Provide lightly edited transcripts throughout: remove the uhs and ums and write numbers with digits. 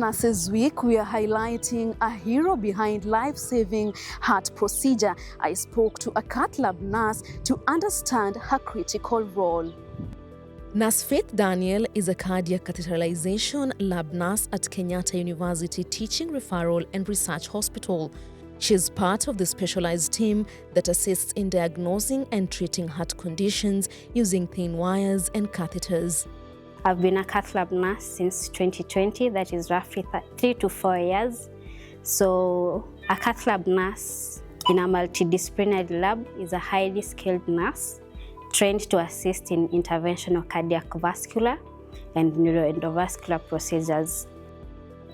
Nurses Week, we are highlighting a hero behind life-saving heart procedure. I spoke to a Cath Lab nurse to understand her critical role. Nurse Faith Daniel is a cardiac catheterization lab nurse at Kenyatta University Teaching, Referral and Research Hospital. She is part of the specialized team that assists in diagnosing and treating heart conditions using thin wires and catheters. I've been a Cath Lab nurse since 2020, that is roughly 3 to 4 years. So a Cath Lab nurse in a multidisciplinary lab is a highly skilled nurse trained to assist in interventional cardiac vascular and neuro-endovascular procedures.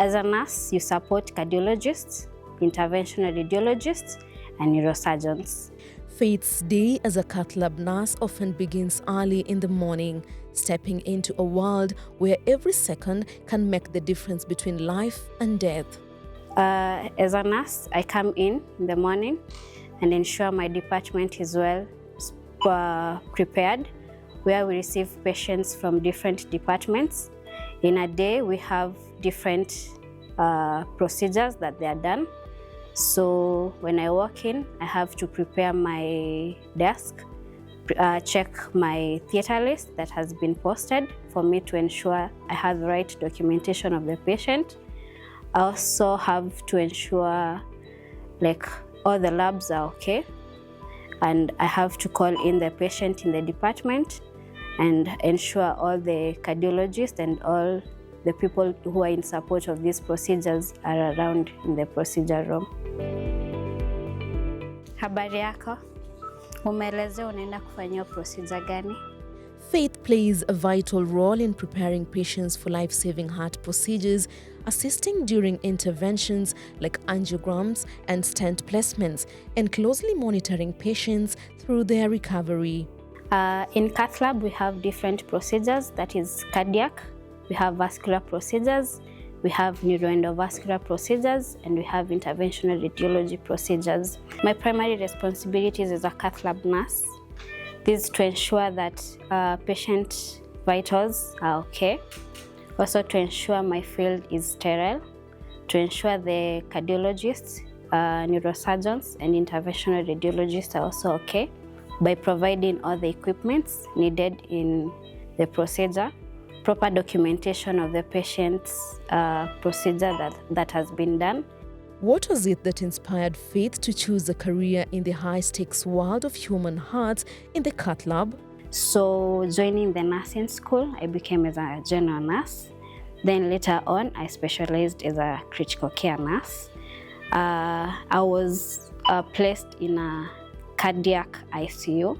As a nurse, you support cardiologists, interventional radiologists, and neurosurgeons. Faith's day as a Cath Lab nurse often begins early in the morning, stepping into a world where every second can make the difference between life and death. As a nurse, I come in the morning and ensure my department is well prepared, where we receive patients from different departments. In a day, we have different procedures that they are done. So when I walk in, I have to prepare my desk, check my theatre list that has been posted for me to ensure I have the right documentation of the patient. I also have to ensure all the labs are okay, and I have to call in the patient in the department and ensure all the cardiologists and all the people who are in support of these procedures are around in the procedure room. Habari yako? Umeelezea unaenda kufanyia procedure gani? Faith plays a vital role in preparing patients for life-saving heart procedures, assisting during interventions like angiograms and stent placements, and closely monitoring patients through their recovery. In Cath Lab, we have different procedures, that is cardiac, we have vascular procedures, we have neuro-endovascular procedures, and we have interventional radiology procedures. My primary responsibilities as a Cath Lab nurse is to ensure that patient vitals are okay, also to ensure my field is sterile, to ensure the cardiologists, neurosurgeons, and interventional radiologists are also okay, by providing all the equipments needed in the procedure, proper documentation of the patient's procedure that has been done. What was it that inspired Faith to choose a career in the high-stakes world of human hearts in the Cath Lab? So joining the nursing school, I became as a general nurse. Then later on, I specialized as a critical care nurse. I was placed in a cardiac ICU,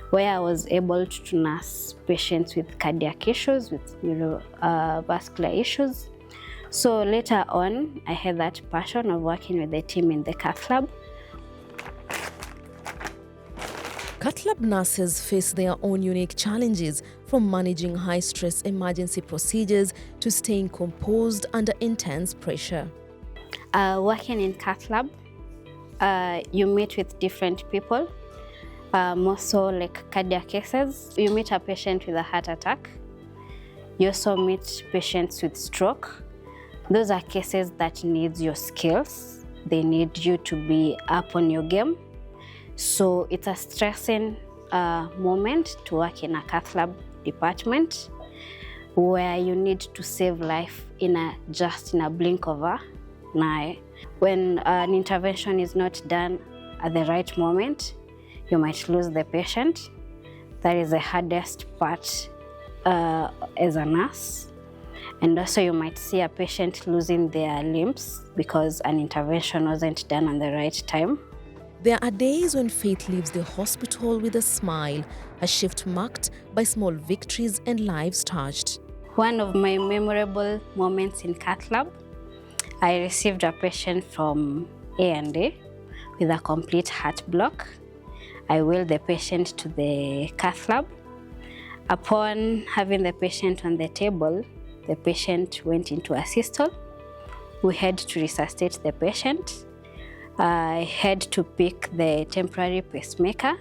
where I was able to nurse patients with cardiac issues, with neurovascular issues. So later on, I had that passion of working with the team in the Cath Lab. Cath Lab nurses face their own unique challenges, from managing high-stress emergency procedures to staying composed under intense pressure. Working in Cath Lab, you meet with different people. More so like cardiac cases. You meet a patient with a heart attack. You also meet patients with stroke. Those are cases that need your skills. They need you to be up on your game. So it's a stressing moment to work in a Cath Lab department, where you need to save life just in a blink of an eye. When an intervention is not done at the right moment, you might lose the patient. That is the hardest part as a nurse. And also you might see a patient losing their limbs because an intervention wasn't done at the right time. There are days when Faith leaves the hospital with a smile, a shift marked by small victories and lives touched. One of my memorable moments in Cath Lab, I received a patient from A&E with a complete heart block. I wheeled the patient to the Cath Lab. Upon having the patient on the table, the patient went into a systole. We had to resuscitate the patient. I had to pick the temporary pacemaker,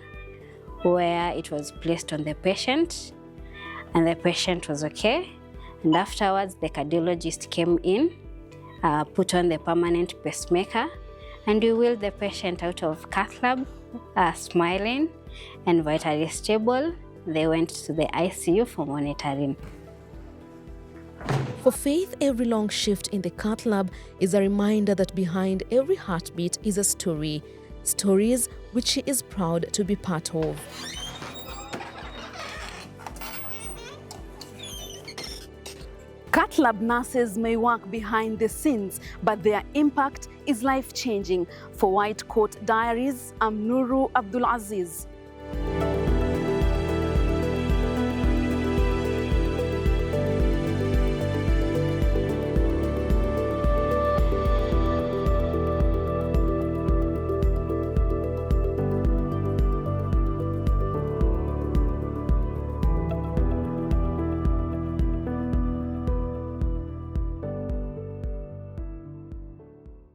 where it was placed on the patient, and the patient was okay. And afterwards, the cardiologist came in put on the permanent pacemaker, and we wheeled the patient out of cath lab, smiling and vitally stable. They went to the ICU for monitoring. For Faith, every long shift in the cath lab is a reminder that behind every heartbeat is a story. Stories which she is proud to be part of. Cath lab nurses may work behind the scenes, but their impact is life-changing. For White Coat Diaries, I'm Nuru Abdulaziz.